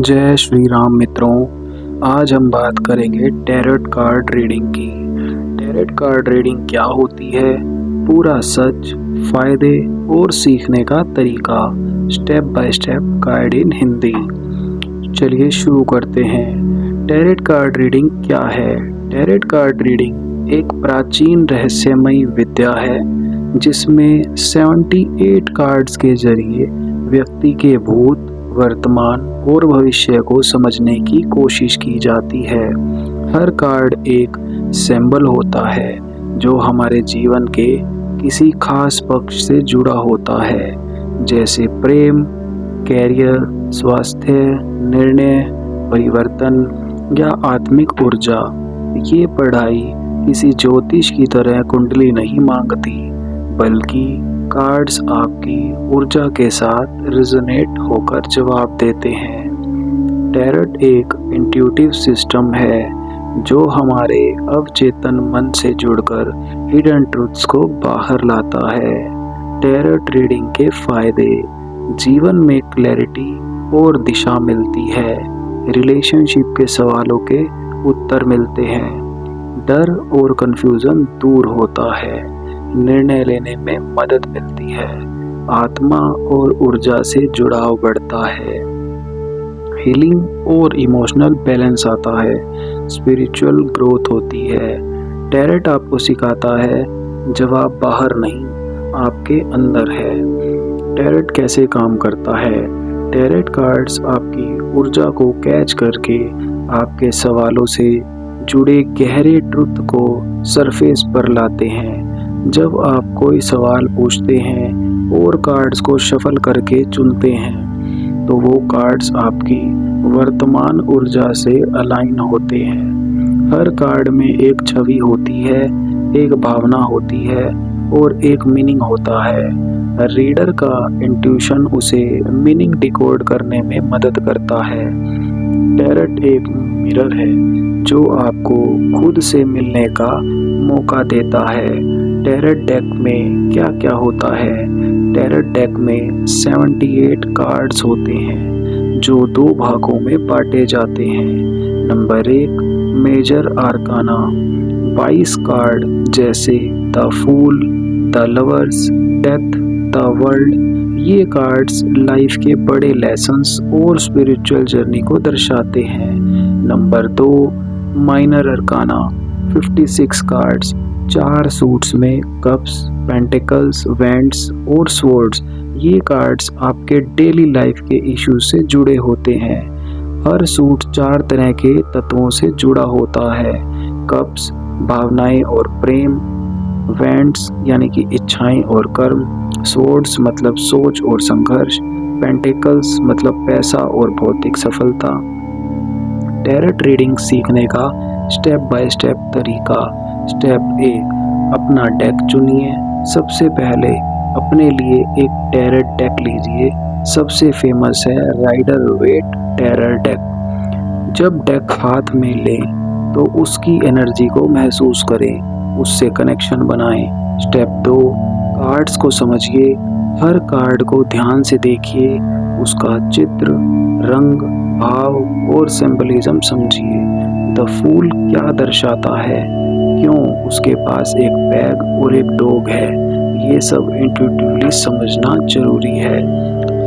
जय श्री राम मित्रों। आज हम बात करेंगे टैरोट कार्ड रीडिंग की। टैरोट कार्ड रीडिंग क्या होती है, पूरा सच, फायदे और सीखने का तरीका, स्टेप बाय स्टेप गाइड इन हिंदी। चलिए शुरू करते हैं। टैरोट कार्ड रीडिंग क्या है? टैरोट कार्ड रीडिंग एक प्राचीन रहस्यमयी विद्या है जिसमें 78 कार्ड्स के जरिए व्यक्ति के भूत, वर्तमान और भविष्य को समझने की कोशिश की जाती है। हर कार्ड एक सिंबल होता है जो हमारे जीवन के किसी खास पक्ष से जुड़ा होता है, जैसे प्रेम, कैरियर, स्वास्थ्य, निर्णय, परिवर्तन या आत्मिक ऊर्जा। ये पढ़ाई किसी ज्योतिष की तरह कुंडली नहीं मांगती, बल्कि कार्ड्स आपकी ऊर्जा के साथ रिजोनेट होकर जवाब देते हैं। टैरोट एक इंट्यूटिव सिस्टम है जो हमारे अवचेतन मन से जुड़कर हिडन ट्रूथ्स को बाहर लाता है। टैरोट रीडिंग के फायदे: जीवन में क्लैरिटी और दिशा मिलती है, रिलेशनशिप के सवालों के उत्तर मिलते हैं, डर और कंफ्यूजन दूर होता है, निर्णय लेने में मदद मिलती है, आत्मा और ऊर्जा से जुड़ाव बढ़ता है, हीलिंग और इमोशनल बैलेंस आता है, स्पिरिचुअल ग्रोथ होती है। टैरोट आपको सिखाता है जवाब बाहर नहीं, आपके अंदर है। टैरोट कैसे काम करता है? टैरोट कार्ड्स आपकी ऊर्जा को कैच करके आपके सवालों से जुड़े गहरे ट्रुथ को सरफेस पर लाते हैं। जब आप कोई सवाल पूछते हैं और कार्ड्स को शफल करके चुनते हैं, तो वो कार्ड्स आपकी वर्तमान ऊर्जा से अलाइन होते हैं। हर कार्ड में एक छवि होती है, एक भावना होती है और एक मीनिंग होता है। रीडर का इंट्यूशन उसे मीनिंग डिकोड करने में मदद करता है। टैरोट एक मिरर है जो आपको खुद से मिलने का मौका देता है। टैरोट डेक में क्या क्या होता है? टैरोट डेक में 78 कार्ड्स होते हैं जो 2 भागों में बांटे जाते हैं। नंबर 1, मेजर आर्काना, 22 कार्ड जैसे the fool, the lovers, death, the world. ये कार्ड्स लाइफ के बड़े लेसन्स और स्पिरिचुअल जर्नी को दर्शाते हैं। Number 2, minor arcana, 56 cards, 4 suits में कप्स, पेंटिकल्स, वेंट्स और स्वॉर्ड्स। ये कार्ड्स आपके डेली लाइफ के इश्यूज से जुड़े होते हैं। हर सूट 4 तरह के तत्वों से जुड़ा होता है। कप्स भावनाएं और प्रेम, वेंट्स यानी कि इच्छाएं और कर्म, स्वॉर्ड्स मतलब सोच और संघर्ष, पेंटिकल्स मतलब पैसा और भौतिक सफलता। टैरोट रीडिंग सीखने का स्टेप बाय स्टेप तरीका। स्टेप 1, अपना डेक चुनिए। सबसे पहले अपने लिए एक टैरोट डेक लीजिए। सबसे फेमस है राइडर वेट टैरोट डेक। जब डेक हाथ में लें तो उसकी एनर्जी को महसूस करें, उससे कनेक्शन बनाएं। स्टेप 2, कार्ड्स को समझिए। हर कार्ड को ध्यान से देखिए, उसका चित्र, रंग, भाव और सिंबलिज्म समझिए। द फूल क्या दर्शाता है, क्यों उसके पास एक बैग और एक डॉग है, ये सब इंट्यूटिवली समझना जरूरी है।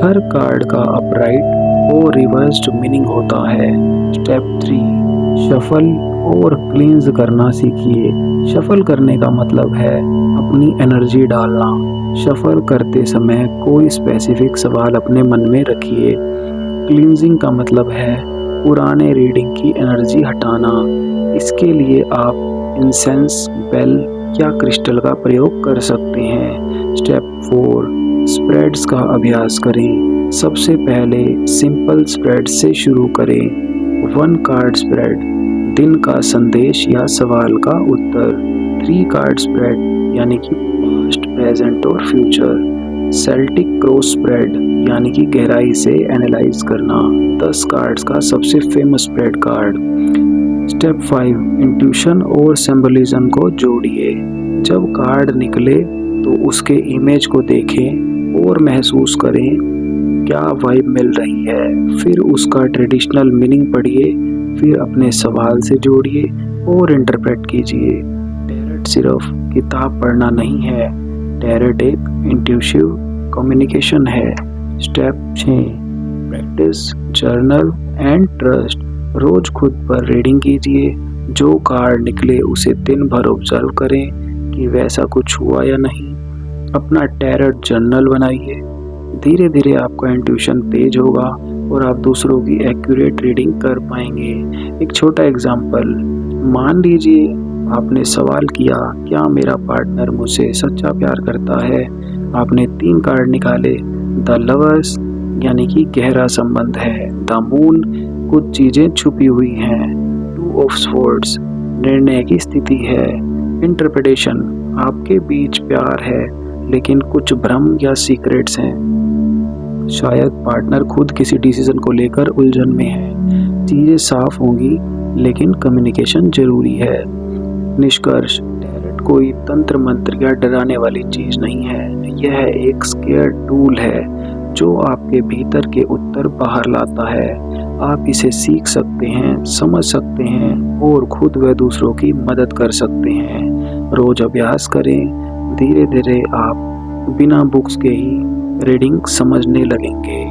हर कार्ड का अपराइट और रिवर्स्ड मीनिंग होता है। स्टेप 3, शफल और क्लींस करना सीखिए। शफल करने का मतलब है अपनी एनर्जी डालना। शफल करते समय कोई स्पेसिफिक सवाल अपने मन में रखिए। क्लींजिंग का मतलब है पुराने रीडिंग की एनर्जी हटाना। इसके लिए आप इंसेंस, बेल या क्रिस्टल का प्रयोग कर सकते हैं। स्टेप 4, स्प्रेड्स का अभ्यास करें। सबसे पहले सिंपल स्प्रेड से शुरू करें। 1 कार्ड स्प्रेड, दिन का संदेश या सवाल का उत्तर। 3 कार्ड स्प्रेड यानी कि पास्ट, प्रेजेंट और फ्यूचर। सेल्टिक क्रॉस स्प्रेड यानी कि गहराई से एनालाइज करना। 10 कार्ड्स का सबसे famous spread card. Step 5, intuition और सिंबलिज्म को जोड़िए। जब कार्ड निकले तो उसके इमेज को देखें और महसूस करें। क्या वाइब मिल रही है, फिर उसका ट्रेडिशनल मीनिंग पढ़िए, फिर अपने सवाल से जोड़िए और इंटरप्रेट कीजिए। टैरोट सिर्फ किताब पढ़ना नहीं है, टैरोट एक इंट्यूटिव कम्युनिकेशन है। Step 6, practice, journal and trust. रोज खुद पर रीडिंग कीजिए, जो कार्ड निकले उसे दिन भर ऑब्जर्व करें कि वैसा कुछ हुआ या नहीं। अपना टैरोट जर्नल बनाइए, धीरे धीरे आपका इंट्यूशन तेज होगा और आप दूसरों की एक्यूरेट रीडिंग कर पाएंगे। एक छोटा एग्जाम्पल, मान लीजिए आपने सवाल किया, क्या मेरा पार्टनर मुझसे सच्चा प्यार करता है? आपने 3 कार्ड निकाले, द लवर्स यानी कि गहरा संबंध है, द मून कुछ चीजें छुपी हुई हैं, 2 ऑफ स्वॉर्ड्स निर्णय की स्थिति है, इंटरप्रिटेशन आपके बीच प्यार है लेकिन कुछ भ्रम या सीक्रेट्स हैं। शायद पार्टनर खुद किसी डिसीजन को लेकर उलझन में है। चीजें साफ होंगी लेकिन कम्युनिकेशन जरूरी है। निष्कर्ष, टैरोट कोई तंत्र मंत्र या डराने वाली चीज नहीं है, यह एक स्केयर टूल है जो आपके भीतर के उत्तर बाहर लाता है। आप इसे सीख सकते हैं, समझ सकते हैं और खुद व दूसरों की मदद कर सकते हैं। रोज अभ्यास करें, धीरे धीरे आप बिना बुक्स के ही रीडिंग समझने लगेंगे।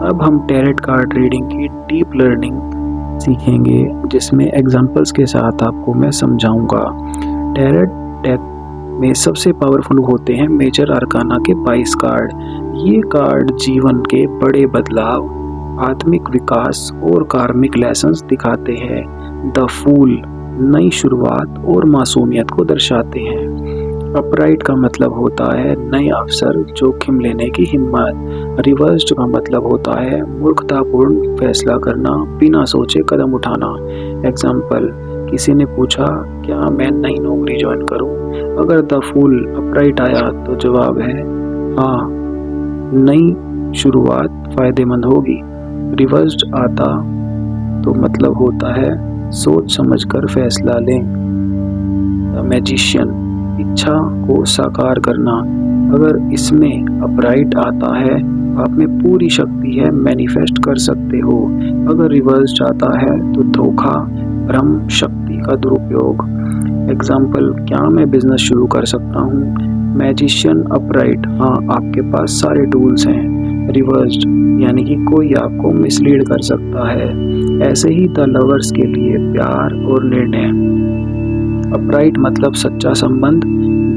अब हम टैरोट कार्ड रीडिंग की डीप लर्निंग सीखेंगे, जिसमें एग्जांपल्स के साथ आपको मैं समझाऊंगा। टैरोट डेक में सबसे पावरफुल होते हैं मेजर आर्काना के 22 कार्ड। ये कार्ड जीवन के बड़े बदलाव, आत्मिक विकास और कार्मिक लेसन्स दिखाते हैं। द फूल नई शुरुआत और मासूमियत को दर्शाते हैं। अपराइट का मतलब होता है नए अवसर, जोखिम लेने की हिम्मत। रिवर्स्ड का मतलब होता है मूर्खतापूर्ण फैसला करना, बिना सोचे कदम उठाना। एग्जाम्पल, किसी ने पूछा क्या मैं नई नौकरी ज्वाइन करूं? अगर द फूल अपराइट आया तो जवाब है हाँ, नई शुरुआत फायदेमंद होगी। रिवर्स्ड आता तो मतलब होता है सोच समझकर फैसला लें। द मैजिशियन इच्छा को साकार करना। अगर इसमें अपराइट आता है, आप में पूरी शक्ति है, मैनिफेस्ट कर सकते हो। अगर रिवर्स्ड आता है तो धोखा, भ्रम, शक्ति का दुरुपयोग। एग्जाम्पल, क्या मैं बिजनेस शुरू कर सकता हूँ? मैजिशियन अपराइट, हाँ, आपके पास सारे टूल्स हैं। रिवर्स्ड यानी कि कोई आपको मिसलीड कर सकता है। ऐसे ही द लवर्स के लिए प्यार और निर्णय। अपराइट मतलब सच्चा संबंध,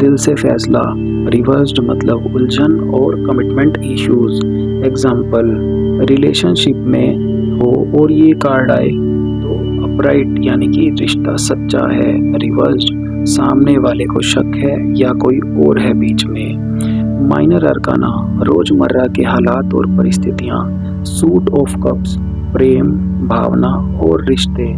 दिल से फैसला। रिवर्स्ड मतलब उलझन और कमिटमेंट इश्यूज। एग्जाम्पल, रिलेशनशिप में हो और ये कार्ड आए तो अपराइट यानी कि रिश्ता सच्चा है। रिवर्स्ड सामने वाले को शक है या कोई और है बीच में। माइनर अरकाना रोजमर्रा के हालात और परिस्थितियाँ। सूट ऑफ कप्स प्रेम, भावना और रिश्ते।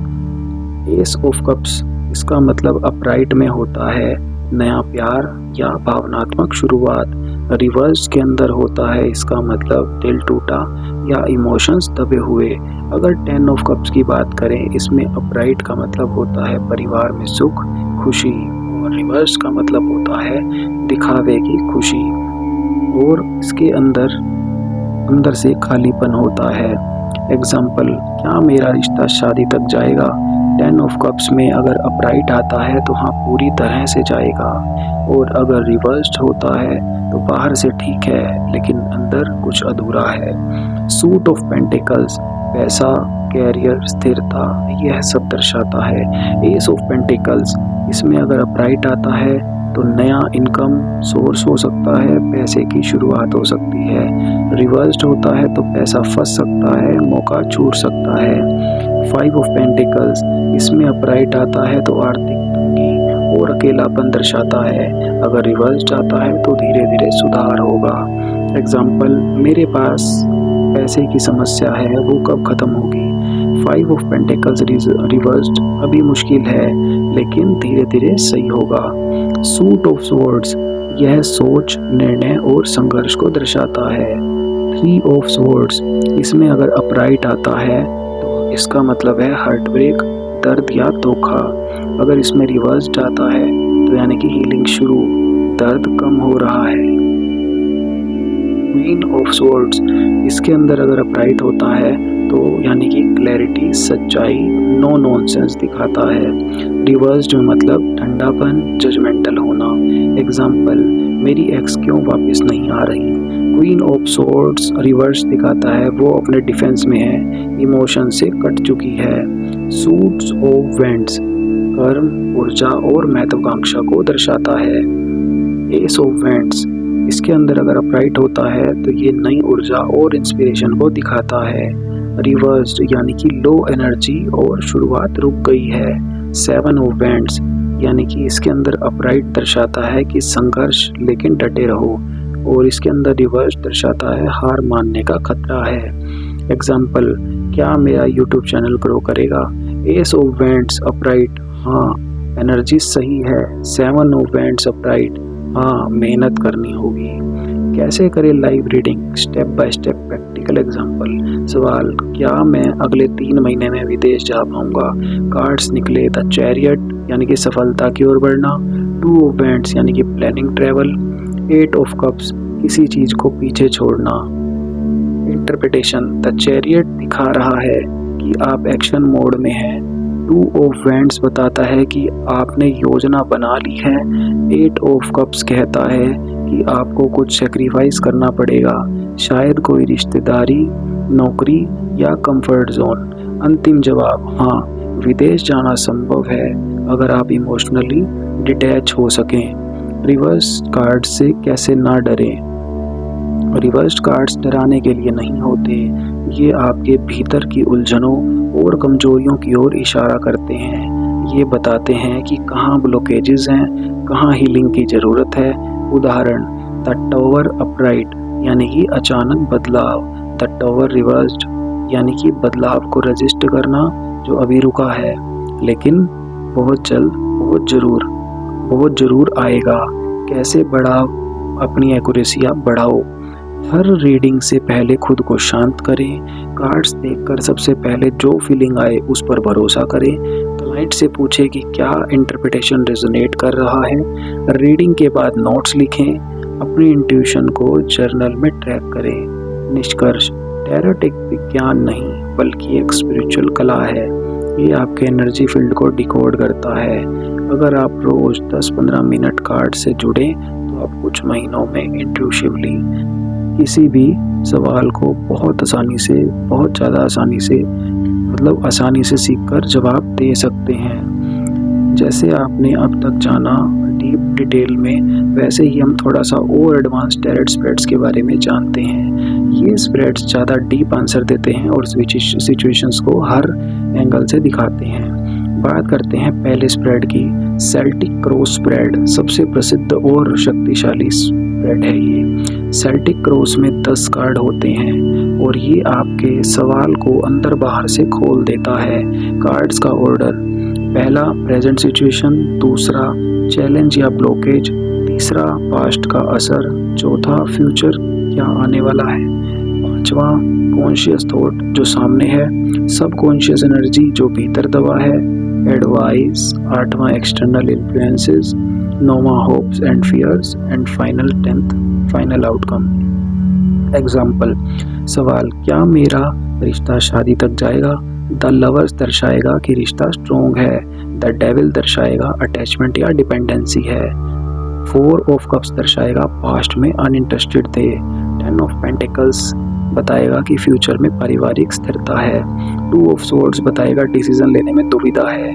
एस ऑफ कप्स इसका मतलब अपराइट में होता है नया प्यार या भावनात्मक शुरुआत। रिवर्स के अंदर होता है इसका मतलब दिल टूटा या इमोशंस दबे हुए। अगर 10 ऑफ कप्स की बात करें, इसमें अपराइट का मतलब होता है परिवार में सुख, खुशी, और रिवर्स का मतलब होता है दिखावे की खुशी और इसके अंदर से खालीपन होता है। एग्जाम्पल, क्या मेरा रिश्ता शादी तक जाएगा? 10 ऑफ कप्स में अगर अपराइट आता है तो हाँ, पूरी तरह से जाएगा, और अगर रिवर्स्ड होता है तो बाहर से ठीक है लेकिन अंदर कुछ अधूरा है। सूट ऑफ पेंटिकल्स पैसा, कैरियर, स्थिरता, यह सब दर्शाता है। एस ऑफ पेंटिकल्स इसमें अगर अपराइट आता है तो नया इनकम सोर्स हो सकता है, पैसे की शुरुआत हो सकती है। रिवर्स्ड होता है तो पैसा फंस सकता है, मौका छूट सकता है। 5 ऑफ पेंटिकल्स इसमें अपराइट आता है तो आर्थिक तंगी और अकेलापन दर्शाता है। अगर रिवर्स्ड आता है तो धीरे धीरे सुधार होगा। एग्जाम्पल, मेरे पास पैसे की समस्या है, वो कब खत्म होगी? 5 ऑफ पेंटिकल्स रिवर्स्ड अभी मुश्किल है लेकिन धीरे धीरे सही होगा। सूट ऑफ स्वॉर्ड्स यह सोच, निर्णय और संघर्ष को दर्शाता है। 3 ऑफ स्वॉर्ड्स इसमें अगर अपराइट आता है तो इसका मतलब है हार्ट ब्रेक, दर्द या धोखा। अगर इसमें रिवर्स्ड आता है तो यानी कि हीलिंग शुरू, दर्द कम हो रहा है। क्वीन ऑफ स्वॉर्ड्स, इसके अंदर अगर अपराइट होता है तो यानी कि क्लैरिटी, सच्चाई, नो नॉनसेंस दिखाता है। रिवर्स्ड में मतलब ठंडापन, जजमेंटल होना। एग्जाम्पल, मेरी एक्स क्यों वापस नहीं आ रही। क्वीन ऑफ स्वॉर्ड्स रिवर्स दिखाता है वो अपने डिफेंस में है, इमोशन से कट चुकी है। सूट्स ऑफ वेंट्स कर्म, ऊर्जा और महत्वाकांक्षा को दर्शाता है। एस ऑफ वेंट्स, इसके अंदर अगर अपराइट होता है तो ये नई ऊर्जा और इंस्पिरेशन को दिखाता है। रिवर्स्ड यानी कि लो एनर्जी और शुरुआत रुक गई है। सेवन ऑफ वेंट्स यानी कि इसके अंदर अपराइट दर्शाता है कि संघर्ष लेकिन डटे रहो, और इसके अंदर रिवर्स दर्शाता है हार मानने का खतरा है। एग्जाम्पल, क्या मेरा यूट्यूब चैनल ग्रो करेगा। एस ऑफ वेंट्स अपराइट, हाँ एनर्जी सही है। सेवन ऑफ वेंट्स अपराइट, हाँ मेहनत करनी होगी। कैसे करें live reading, step by step practical example. सवाल, क्या मैं अगले 3 महीने में विदेश जा पाऊंगा। कार्ड्स निकले द चैरियट यानी कि सफलता की ओर बढ़ना, टू ऑफ वेंट्स यानी कि planning travel, eight of cups किसी चीज को पीछे छोड़ना। इंटरप्रिटेशन, द चैरियट दिखा रहा है कि आप एक्शन मोड में हैं। टू ऑफ वेंट्स बताता है कि आपने योजना बना ली है। एट ऑफ कप्स कहता है कि आपको कुछ सेक्रीफाइस करना पड़ेगा, शायद कोई रिश्तेदारी, नौकरी या कंफर्ट जोन। अंतिम जवाब, हाँ विदेश जाना संभव है अगर आप इमोशनली डिटैच हो सकें। रिवर्स कार्ड से कैसे ना डरें। रिवर्स कार्ड्स डराने के लिए नहीं होते, ये आपके भीतर की उलझनों और कमजोरियों की ओर इशारा करते हैं। ये बताते हैं कि कहाँ ब्लॉकेजेस हैं, कहाँ हीलिंग की ज़रूरत है। उदाहरण, द टावर अपराइट यानी कि अचानक बदलाव, द टावर रिवर्स्ड यानी कि बदलाव को रजिस्ट करना जो अभी रुका है, लेकिन बहुत जल्द बहुत ज़रूर आएगा। कैसे बढ़ाओ अपनी एक्यूरेसी, आप बढ़ाओ। हर रीडिंग से पहले खुद को शांत करें। कार्ड्स देखकर सबसे पहले जो फीलिंग आए उस पर भरोसा करें। क्लाइंट से पूछें कि क्या इंटरप्रिटेशन रेजोनेट कर रहा है। रीडिंग के बाद नोट्स लिखें। अपनी इंट्यूशन को जर्नल में ट्रैक करें। निष्कर्ष, टैरोट एक विज्ञान नहीं बल्कि एक स्पिरिचुअल कला है। ये आपके एनर्जी फील्ड को डिकोड करता है। अगर आप रोज 10-15 मिनट कार्ड से जुड़ें तो आप कुछ महीनों में इंट्यूटिवली किसी भी सवाल को बहुत ज़्यादा आसानी से सीखकर जवाब दे सकते हैं। जैसे आपने अब तक जाना डीप डिटेल में, वैसे ही हम थोड़ा सा और एडवांस टैरोट स्प्रेड्स के बारे में जानते हैं। ये स्प्रेड्स ज़्यादा डीप आंसर देते हैं और सिचुएशंस को हर एंगल से दिखाते हैं। बात करते हैं पहले स्प्रेड की। सेल्टिक क्रॉस स्प्रेड सबसे प्रसिद्ध और शक्तिशाली स्प्रेड है। ये सेल्टिक क्रॉस में 10 कार्ड होते हैं और ये आपके सवाल को अंदर बाहर से खोल देता है। कार्ड्स का ऑर्डर, पहला प्रेजेंट सिचुएशन, दूसरा चैलेंज या ब्लॉकेज, तीसरा पास्ट का असर, चौथा फ्यूचर क्या आने वाला है, पांचवा कॉन्शियस थॉट जो सामने है, सब कॉन्शियस एनर्जी जो भीतर दबा है, एडवाइस, आठवां एक्सटर्नल इन्फ्लुएंसेस, नौवां hopes and fears and final outcome. Example, सवाल, क्या मेरा रिश्ता शादी तक जाएगा। द लवर्स दर्शाएगा कि रिश्ता स्ट्रॉन्ग है। द डेविल दर्शाएगा अटैचमेंट या डिपेंडेंसी है। 4 ऑफ कप्स दर्शाएगा पास्ट में अनइंटरेस्टेड थे। 10 ऑफ पेंटिकल्स बताएगा कि फ्यूचर में पारिवारिक स्थिरता है। 2 ऑफ सोर्ड्स बताएगा डिसीजन लेने में दुविधा है।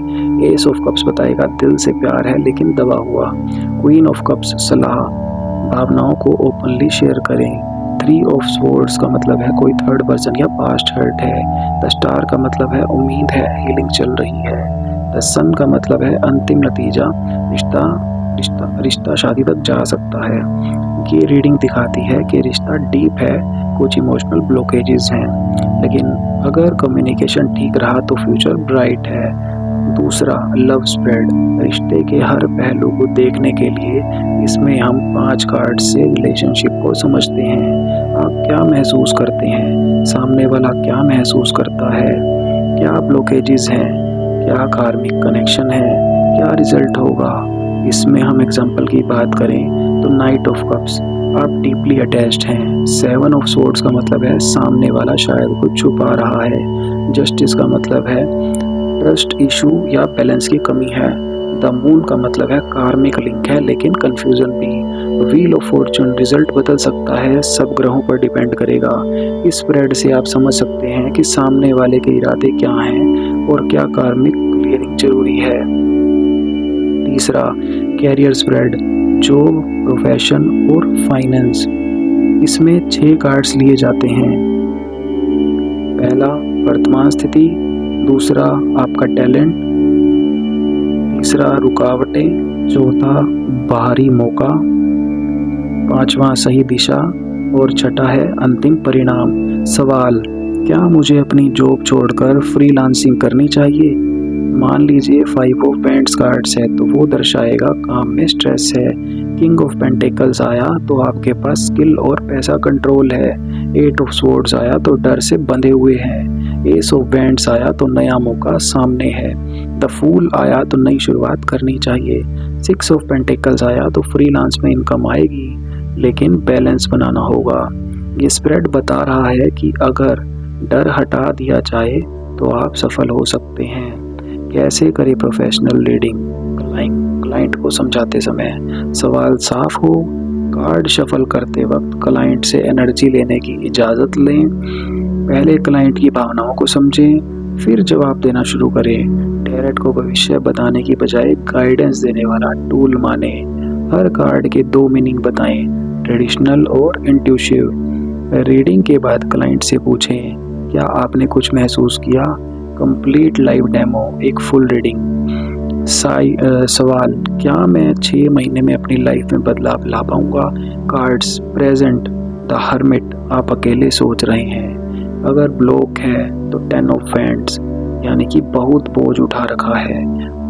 एस ऑफ कप्स बताएगा दिल से प्यार है लेकिन दबा हुआ। क्वीन ऑफ कप्स सलाह, भावनाओं को ओपनली शेयर करें। 3 ऑफ स्वॉर्ड्स का मतलब है कोई थर्ड पर्सन या पास्ट हर्ट है। द स्टार का मतलब है उम्मीद है, हीलिंग चल रही है। द सन का मतलब है अंतिम नतीजा, रिश्ता शादी तक जा सकता है। ये रीडिंग दिखाती है कि रिश्ता डीप है, कुछ इमोशनल ब्लॉकेजेस हैं, लेकिन अगर कम्युनिकेशन ठीक रहा तो फ्यूचर ब्राइट है। दूसरा, लव स्प्रेड, रिश्ते के हर पहलू को देखने के लिए इसमें हम 5 कार्ड से रिलेशनशिप को समझते हैं। आप क्या महसूस करते हैं, सामने वाला क्या महसूस करता है, क्या ब्लॉकेजेस हैं, क्या कार्मिक कनेक्शन है, क्या रिजल्ट होगा। इसमें हम एग्जाम्पल की बात करें तो नाइट ऑफ कप्स, आप डीपली अटैच्ड हैं। 7 ऑफ सोर्ड्स का मतलब है सामने वाला शायद कुछ छुपा रहा है। जस्टिस का मतलब है ट्रस्ट इशू या बैलेंस की कमी है। द मून का मतलब है कार्मिक लिंक है लेकिन कंफ्यूजन भी। व्हील ऑफ फॉर्चून रिजल्ट बदल सकता है, सब ग्रहों पर डिपेंड करेगा। इस स्प्रेड से आप समझ सकते हैं कि सामने वाले के इरादे क्या हैं और क्या कार्मिक क्लियरिंग जरूरी है। तीसरा, कैरियर स्प्रेड, जॉब, प्रोफेशन और फाइनेंस। इसमें 6 कार्ड्स लिए जाते हैं। पहला, वर्तमान स्थिति। दूसरा, आपका टैलेंट। तीसरा, रुकावटें। चौथा, बाहरी मौका। पांचवा, सही दिशा। और छठा है अंतिम परिणाम। सवाल, क्या मुझे अपनी जॉब छोड़कर फ्रीलांसिंग करनी चाहिए? मान लीजिए 5 ऑफ पेंट्स कार्ड्स है तो वो दर्शाएगा काम में स्ट्रेस है। किंग ऑफ पेंटिकल्स आया तो आपके पास स्किल और पैसा कंट्रोल है। 8 ऑफ स्वॉर्ड्स आया तो डर से बंधे हुए हैं। एस ऑफ वैंड्स आया तो नया मौका सामने है। द फूल आया तो नई शुरुआत करनी चाहिए। 6 ऑफ पेंटिकल्स आया तो फ्रीलांस में इनकम आएगी लेकिन बैलेंस बनाना होगा। ये स्प्रेड बता रहा है कि अगर डर हटा दिया जाए तो आप सफल हो सकते हैं। कैसे करें प्रोफेशनल रीडिंग? क्लाइंट को समझाते समय सवाल साफ हो। कार्ड शफल करते वक्त क्लाइंट से एनर्जी लेने की इजाज़त लें। पहले क्लाइंट की भावनाओं को समझें, फिर जवाब देना शुरू करें। टैरेट को भविष्य बताने की बजाय गाइडेंस देने वाला टूल माने। हर कार्ड के 2 मीनिंग बताएं, ट्रेडिशनल और इंट्यूटिव। रीडिंग के बाद क्लाइंट से पूछें, क्या आपने कुछ महसूस किया? कंप्लीट लाइव डेमो, एक फुल रीडिंग। सवाल, क्या मैं 6 महीने में अपनी लाइफ में बदलाव ला पाऊंगा? कार्ड्स, प्रेजेंट, द हर्मिट, आप अकेले सोच रहे हैं। अगर ब्लॉक है तो 10 ऑफ वैंड्स, यानी कि बहुत बोझ उठा रखा है।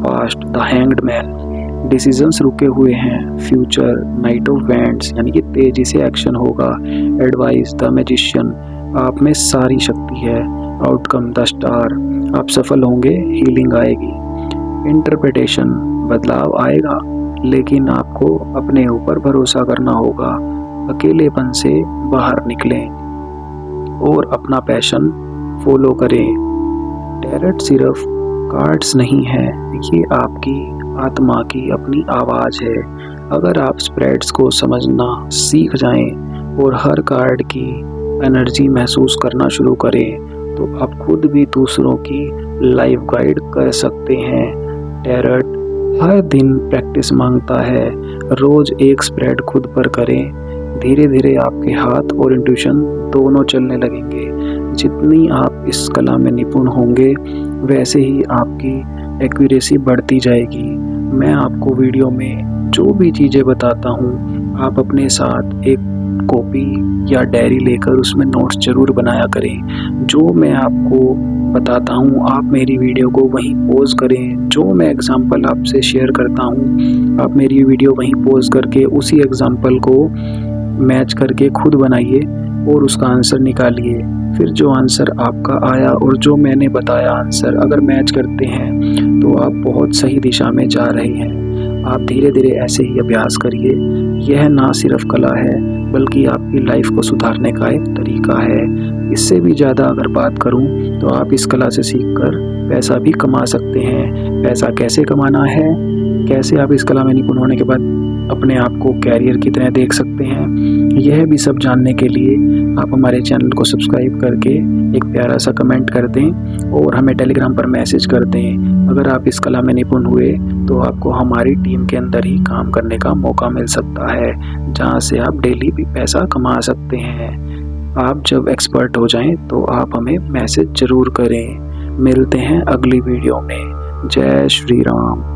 Past, the hanged man, decisions रुके हुए हैं। फ्यूचर, नाइट ऑफ वैंड्स, यानी कि तेजी से एक्शन होगा। एडवाइस, द मैजिशियन, आप में सारी शक्ति है। आउटकम, द स्टार, आप सफल होंगे, हीलिंग आएगी। इंटरप्रिटेशन, बदलाव आएगा लेकिन आपको अपने ऊपर भरोसा करना होगा। अकेलेपन से बाहर निकलें और अपना पैशन फॉलो करें। टैरेट सिर्फ कार्ड्स नहीं है, ये आपकी आत्मा की अपनी आवाज़ है। अगर आप स्प्रेड्स को समझना सीख जाएं और हर कार्ड की एनर्जी महसूस करना शुरू करें तो आप खुद भी दूसरों की लाइफ गाइड कर सकते हैं। टैरेट हर दिन प्रैक्टिस मांगता है। रोज एक स्प्रेड खुद पर करें, धीरे धीरे आपके हाथ और इंट्यूशन दोनों चलने लगेंगे। जितनी आप इस कला में निपुण होंगे वैसे ही आपकी एक्यूरेसी बढ़ती जाएगी। मैं आपको वीडियो में जो भी चीज़ें बताता हूँ आप अपने साथ एक कॉपी या डायरी लेकर उसमें नोट्स जरूर बनाया करें। जो मैं आपको बताता हूँ आप मेरी वीडियो को वहीं पॉज करें। जो मैं एग्जांपल आपसे शेयर करता हूँ आप मेरी वीडियो वहीं पॉज करके उसी एग्जांपल को मैच करके खुद बनाइए और उसका आंसर निकालिए। फिर जो आंसर आपका आया और जो मैंने बताया आंसर अगर मैच करते हैं तो आप बहुत सही दिशा में जा रहे हैं। आप धीरे धीरे ऐसे ही अभ्यास करिए। यह ना सिर्फ कला है बल्कि आपकी लाइफ को सुधारने का एक तरीका है। इससे भी ज़्यादा अगर बात करूं तो आप इस कला से सीखकर पैसा भी कमा सकते हैं। पैसा कैसे कमाना है, कैसे आप इस कला में निपुण होने के बाद अपने आप को कैरियर की तरह देख सकते हैं, यह भी सब जानने के लिए आप हमारे चैनल को सब्सक्राइब करके एक प्यारा सा कमेंट कर दें और हमें टेलीग्राम पर मैसेज कर दें। अगर आप इस कला में निपुण हुए तो आपको हमारी टीम के अंदर ही काम करने का मौका मिल सकता है जहां से आप डेली भी पैसा कमा सकते हैं। आप जब एक्सपर्ट हो जाएं तो आप हमें मैसेज ज़रूर करें। मिलते हैं अगली वीडियो में। जय श्री राम।